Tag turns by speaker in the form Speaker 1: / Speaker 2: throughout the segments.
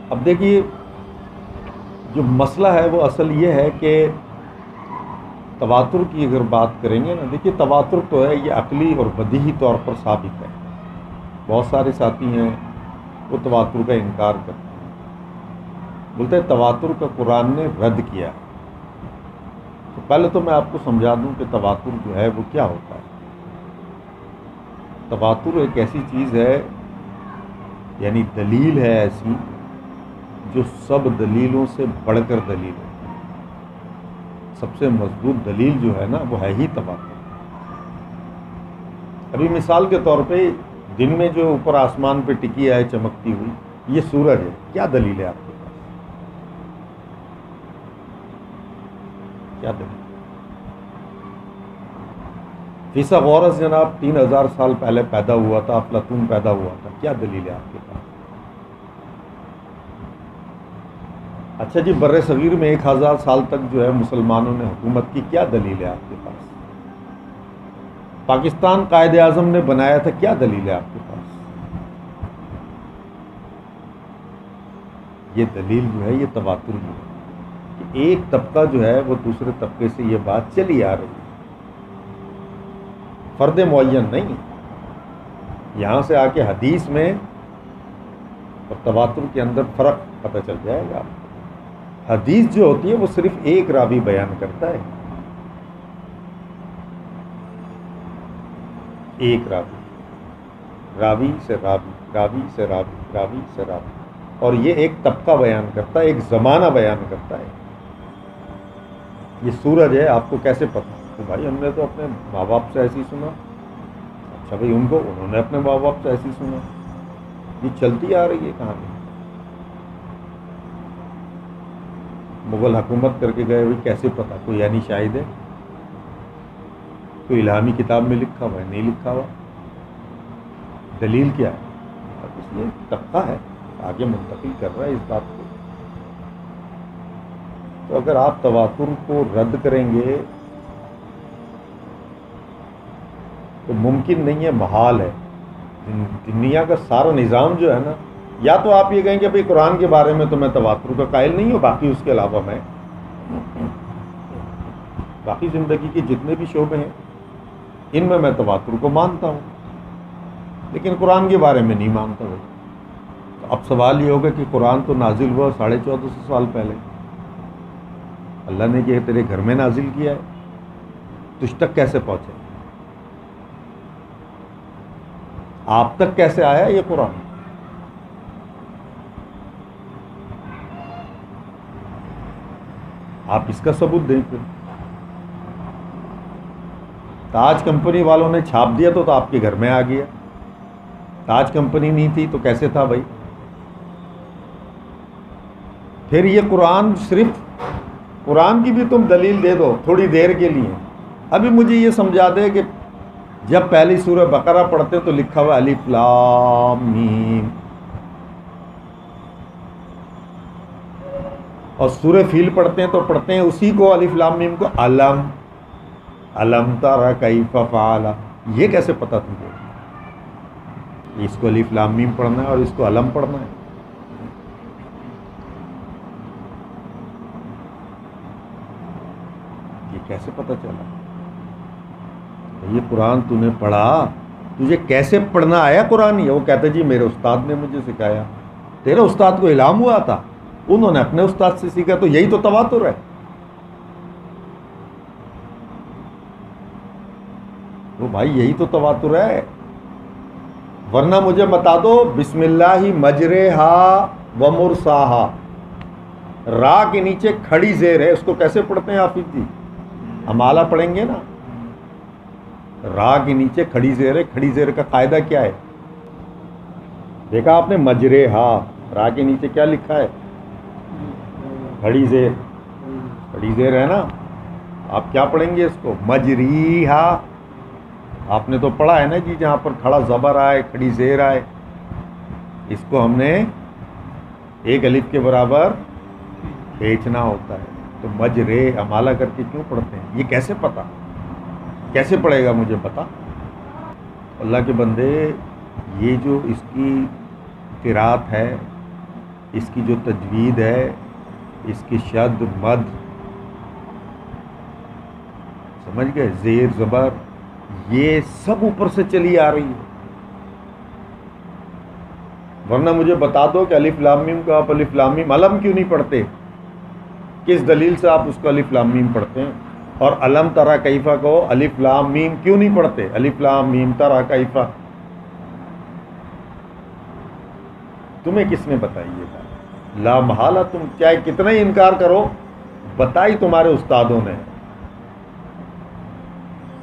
Speaker 1: اب دیکھیے جو مسئلہ ہے وہ اصل یہ ہے کہ تواتر کی اگر بات کریں گے نا، دیکھیے تواتر تو ہے یہ عقلی اور بدیہی طور پر ثابت ہے. بہت سارے ساتھی ہیں وہ تواتر کا انکار کرتے ہیں، بولتے ہیں تواتر کا قرآن نے رد کیا. تو پہلے تو میں آپ کو سمجھا دوں کہ تواتر جو ہے وہ کیا ہوتا ہے. تواتر ایک ایسی چیز ہے، یعنی دلیل ہے ایسی جو سب دلیلوں سے بڑھ کر دلیل ہے. سب سے مضبوط دلیل جو ہے نا وہ ہے ہی تواتر. ابھی مثال کے طور پہ دن میں جو اوپر آسمان پہ ٹکی ہے چمکتی ہوئی، یہ سورج ہے. کیا دلیل ہے آپ کے پاس؟ کیا دلیل؟ فیثاغورس جناب 3000 سال پہلے پیدا ہوا تھا، افلاطون پیدا ہوا تھا. کیا دلیل ہے آپ کے پاس؟ اچھا جی، بر صغیر میں 1000 سال تک جو ہے مسلمانوں نے حکومت کی. کیا دلیل ہے آپ کے پاس؟ پاکستان قائد اعظم نے بنایا تھا. کیا دلیل ہے آپ کے پاس؟ یہ دلیل جو ہے یہ تواتر جو ہے کہ ایک طبقہ جو ہے وہ دوسرے طبقے سے یہ بات چلی آ رہی ہے، فرد معین نہیں. یہاں سے آ کے حدیث میں اور تواتر کے اندر فرق پتہ چل جائے گا. حدیث جو ہوتی ہے وہ صرف ایک راوی بیان کرتا ہے، ایک راوی سے راوی، راوی سے راوی، راوی سے راوی، اور یہ ایک طبقہ بیان کرتا ہے، ایک زمانہ بیان کرتا ہے. یہ سورج ہے، آپ کو کیسے پتہ؟ تو بھائی ہم نے تو اپنے ماں باپ سے ایسی سنا. اچھا بھائی انہوں نے اپنے ماں باپ سے ایسی سنا. یہ چلتی آ رہی ہے کہانی. مغل حکومت کر کے گئے ہوئی، کیسے پتہ؟ کوئی یعنی شاہد ہے؟ کوئی الہامی کتاب میں لکھا ہوا ہے؟ نہیں لکھا ہوا. دلیل کیا ہے؟ اب اس لیے طبقہ ہے آگے منتقل کر رہا ہے اس بات کو. تو اگر آپ تواتر کو رد کریں گے تو ممکن نہیں ہے، محال ہے. دنیا کا سارا نظام جو ہے نا، یا تو آپ یہ کہیں کہ بھئی قرآن کے بارے میں تو میں تواتر کا قائل نہیں ہوں، باقی اس کے علاوہ میں باقی زندگی کے جتنے بھی شعبے ہیں ان میں تواتر کو مانتا ہوں، لیکن قرآن کے بارے میں نہیں مانتا ہوں. تو اب سوال یہ ہوگا کہ قرآن تو نازل ہوا 1450 سال پہلے، اللہ نے یہ تیرے گھر میں نازل کیا ہے، تجھ تک کیسے پہنچے؟ آپ تک کیسے آیا یہ قرآن؟ آپ اس کا ثبوت دیں. پھر تاج کمپنی والوں نے چھاپ دیا تو آپ کے گھر میں آ گیا. تاج کمپنی نہیں تھی تو کیسے تھا بھائی؟ پھر یہ قرآن، صرف قرآن کی بھی تم دلیل دے دو تھوڑی دیر کے لیے. ابھی مجھے یہ سمجھا دے کہ جب پہلی سورہ بقرہ پڑھتے تو لکھا ہوا الف لام میم، اور سورہ فیل پڑھتے ہیں تو پڑھتے ہیں اسی کو الف لام میم کو علم تر کیف فعل. یہ کیسے پتہ تجھے اس کو الف لام میم پڑھنا ہے اور اس کو علم پڑھنا ہے؟ یہ کیسے پتہ چلا؟ یہ قرآن تو نے پڑھا، تجھے کیسے پڑھنا آیا قرآن؟ یہ وہ کہتے جی میرے استاد نے مجھے سکھایا. تیرے استاد کو الہام ہوا تھا، انہوں نے اپنے استاد سے سیکھا. تو یہی تو تواتر ہے. تو بھائی یہی تو تواتر ہے. ورنہ مجھے بتا دو بسم اللہ مجریہا و مرساہا، را کے نیچے کھڑی زیر ہے، اس کو کیسے پڑھتے ہیں حافظ جی؟ ہم اعلیٰ پڑھیں گے نا. را کے نیچے کھڑی زیر ہے. کھڑی زیر کا قاعدہ کیا ہے؟ دیکھا آپ نے؟ مجریہا، را کے نیچے کیا لکھا ہے؟ کھڑی زیر. کھڑی زیر ہے نا. آپ کیا پڑھیں گے اس کو؟ مجریہا. آپ نے تو پڑھا ہے نا جی، جہاں پر کھڑا زبر آئے کھڑی زیر آئے، اس کو ہم نے ایک الف کے برابر کھینچنا ہوتا ہے. تو مجرے ہم اعلیٰ کر کے کیوں پڑھتے ہیں؟ یہ کیسے پتا؟ کیسے پڑھے گا مجھے پتا؟ اللہ کے بندے، یہ جو اس کی قرات ہے اس کی جو تجوید ہے، اس کی شد مد، سمجھ گئے، زیر زبر، یہ سب اوپر سے چلی آ رہی ہے۔ ورنہ مجھے بتا دو کہ الف لام میم کو آپ الف لام میم علم کیوں نہیں پڑھتے؟ کس دلیل سے آپ اس کو الف لام میم پڑھتے ہیں؟ اور علم ترا کیفا کو الف لام میم کیوں نہیں پڑھتے؟ الف لام میم ترا کیفا تمہیں کس نے بتائی یہ بات؟ لا محالہ تم چاہے کتنا ہی انکار کرو، بتائی تمہارے استادوں نے،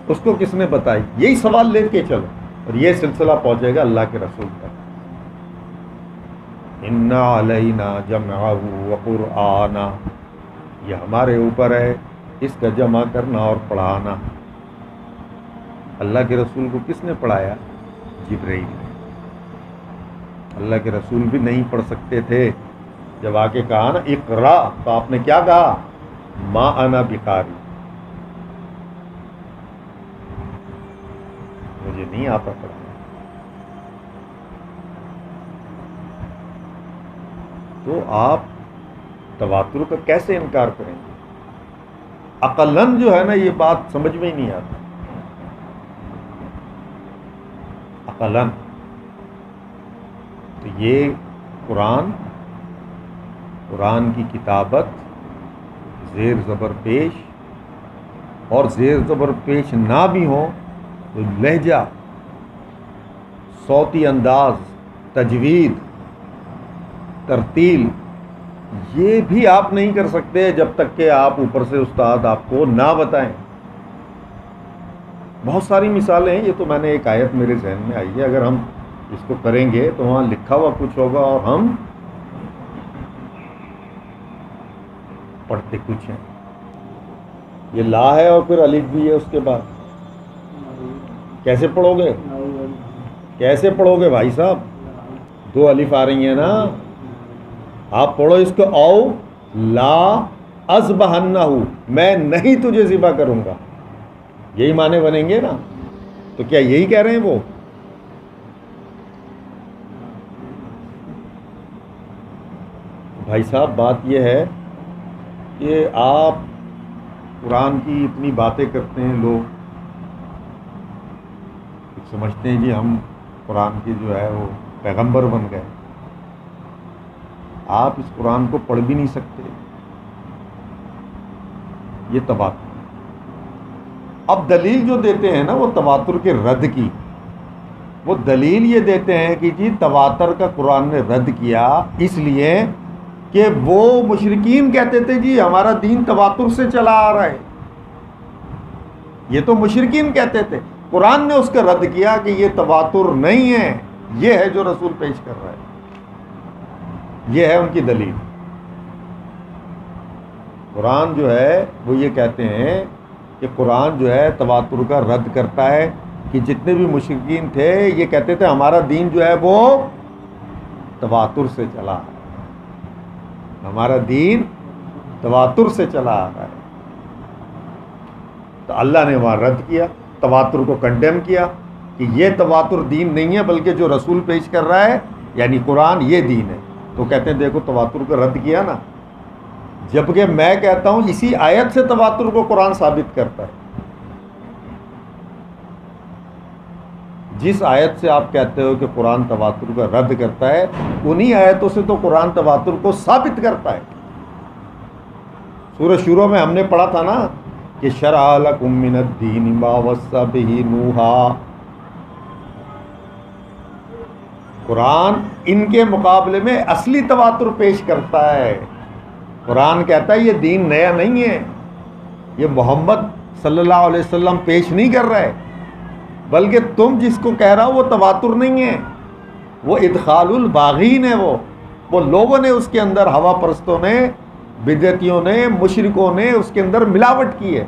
Speaker 1: اس کو کس نے بتائی؟ یہی سوال لے کے چلو، اور یہ سلسلہ پہنچے گا اللہ کے رسول تک۔ انا علینا جمعہ وقرآنہ، یہ ہمارے اوپر ہے اس کا جمع کرنا اور پڑھانا۔ اللہ کے رسول کو کس نے پڑھایا؟ جبرائیل نے۔ اللہ کے رسول بھی نہیں پڑھ سکتے تھے، جب آ کے کہا نا اقرا، تو آپ نے کیا کہا؟ ما انا بقاری، مجھے نہیں آتا پڑھانا۔ تو آپ تواتر کا کیسے انکار کریں گے؟ عقلاً جو ہے نا یہ بات سمجھ میں ہی نہیں آتی، عقلاً۔ تو یہ قرآن کی کتابت، زیر زبر پیش، اور زیر زبر پیش نہ بھی ہوں تو لہجہ، صوتی انداز، تجوید، ترتیل، یہ بھی آپ نہیں کر سکتے جب تک کہ آپ اوپر سے استاد آپ کو نہ بتائیں۔ بہت ساری مثالیں ہیں، یہ تو میں نے ایک آیت میرے ذہن میں آئی ہے، اگر ہم اس کو کریں گے تو وہاں لکھا ہوا کچھ ہوگا اور ہم پڑھتے کچھ ہیں۔ یہ لا ہے اور پھر الف بھی ہے اس کے بعد، کیسے پڑھو گے؟ کیسے پڑھو گے بھائی صاحب؟ دو الف آ رہی ہیں نا، آپ پڑھو اس کو، او لا اذبحنہ، میں نہیں تجھے ذبح کروں گا، یہی معنی بنیں گے نا۔ تو کیا یہی کہہ رہے ہیں وہ؟ بھائی صاحب بات یہ ہے کہ آپ قرآن کی اتنی باتیں کرتے ہیں، لوگ سمجھتے ہیں جی ہم قرآن کے جو ہے وہ پیغمبر بن گئے۔ آپ اس قرآن کو پڑھ بھی نہیں سکتے، یہ تواتر۔ اب دلیل جو دیتے ہیں نا وہ تواتر کے رد کی، وہ دلیل یہ دیتے ہیں کہ جی تواتر کا قرآن نے رد کیا اس لیے کہ وہ مشرکین کہتے تھے جی ہمارا دین تواتر سے چلا آ رہا ہے، یہ تو مشرکین کہتے تھے، قرآن نے اس کا رد کیا کہ یہ تواتر نہیں ہے، یہ ہے جو رسول پیش کر رہا ہے، یہ ہے ان کی دلیل۔ قرآن جو ہے وہ یہ کہتے ہیں کہ قرآن جو ہے تواتر کا رد کرتا ہے، کہ جتنے بھی مشرکین تھے یہ کہتے تھے ہمارا دین جو ہے وہ تواتر سے چلا آ رہا ہے، ہمارا دین تواتر سے چلا آ رہا ہے۔ تو اللہ نے وہاں رد کیا، تواتر کو کنڈیم کیا کہ یہ تواتر دین نہیں ہے، بلکہ جو رسول پیش کر رہا ہے یعنی قرآن یہ دین ہے۔ تو کہتے ہیں دیکھو تواتر کو رد کیا نا، جبکہ میں کہتا ہوں اسی آیت سے تواتر کو قرآن ثابت کرتا ہے۔ جس آیت سے آپ کہتے ہو کہ قرآن تواتر کا رد کرتا ہے، انہی آیتوں سے تو قرآن تواتر کو ثابت کرتا ہے۔ سورہ شورى میں ہم نے پڑھا تھا نا کہ شرع لکم من الدین ما وصى بہ نوحا، قرآن ان کے مقابلے میں اصلی تواتر پیش کرتا ہے۔ قرآن کہتا ہے یہ دین نیا نہیں ہے، یہ محمد صلی اللہ علیہ وسلم پیش نہیں کر رہے، بلکہ تم جس کو کہہ رہا ہو وہ تواتر نہیں ہے، وہ ادخال الباغین ہے، وہ لوگوں نے اس کے اندر، ہوا پرستوں نے، بدعتیوں نے، مشرکوں نے اس کے اندر ملاوٹ کی ہے۔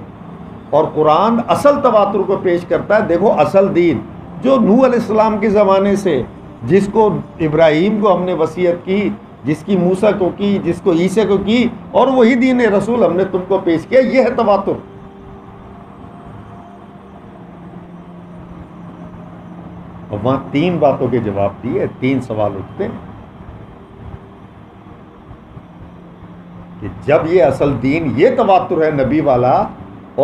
Speaker 1: اور قرآن اصل تواتر کو پیش کرتا ہے۔ دیکھو اصل دین جو نوح علیہ السلام کے زمانے سے، جس کو ابراہیم کو ہم نے وصیت کی، جس کی موسیٰ کو کی، جس کو عیسیٰ کو کی، اور وہی دین رسول ہم نے تم کو پیش کیا، یہ ہے تواتر۔ اور وہاں 3 باتوں کے جواب دیے، 3 سوال اٹھتے ہیں۔ جب یہ اصل دین یہ تواتر ہے نبی والا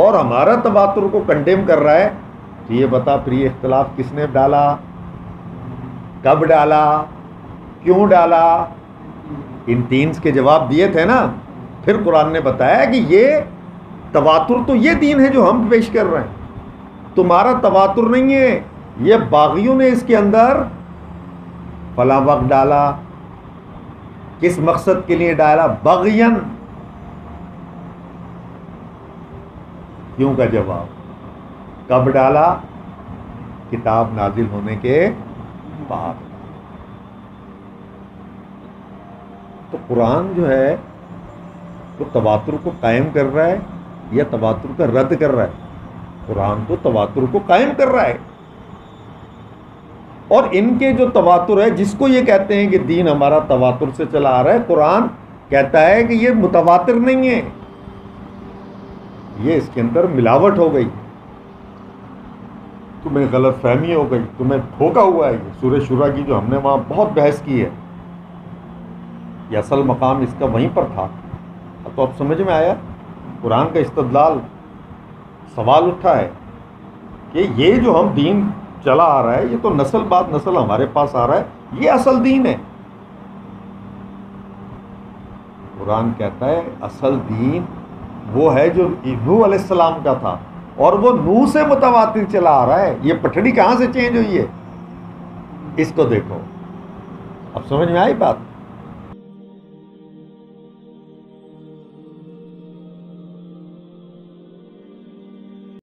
Speaker 1: اور ہمارا تواتر کو کنڈیم کر رہا ہے، تو یہ بتا پھر یہ اختلاف کس نے ڈالا، کب ڈالا، کیوں ڈالا؟ ان تینس کے جواب دیے تھے نا. پھر قرآن نے بتایا کہ یہ تواتر تو یہ دین ہے جو ہم پیش کر رہے ہیں، تمہارا تواتر نہیں ہے. یہ باغیوں نے اس کے اندر فلاں وقت ڈالا، کس مقصد کے لیے ڈالا؟ بغین. کیوں کا جواب، کب ڈالا؟ کتاب نازل ہونے کے بعد. تو قرآن جو ہے وہ تواتر کو قائم کر رہا ہے یا تواتر کا رد کر رہا ہے؟ قرآن تو تواتر کو قائم کر رہا ہے. اور ان کے جو تواتر ہے، جس کو یہ کہتے ہیں کہ دین ہمارا تواتر سے چلا آ رہا ہے، قرآن کہتا ہے کہ یہ متواتر نہیں ہے، یہ اس کے اندر ملاوٹ ہو گئی، تمہیں غلط فہمی ہو گئی، تمہیں دھوکا ہوا ہے. یہ سورہ شورا کی جو ہم نے وہاں بہت بحث کی ہے، یہ اصل مقام اس کا وہیں پر تھا. تو اب سمجھ میں آیا قرآن کا استدلال. سوال اٹھا ہے کہ یہ جو ہم دین چلا آ رہا ہے، یہ تو نسل بعد نسل ہمارے پاس آ رہا ہے، یہ اصل دین ہے. قرآن کہتا ہے اصل دین وہ ہے جو نوح علیہ السلام کا تھا، اور وہ نوح سے متواتر چلا آ رہا ہے. یہ پٹڑی کہاں سے چینج ہوئی ہے؟ اس کو دیکھو. اب سمجھ میں آئی بات؟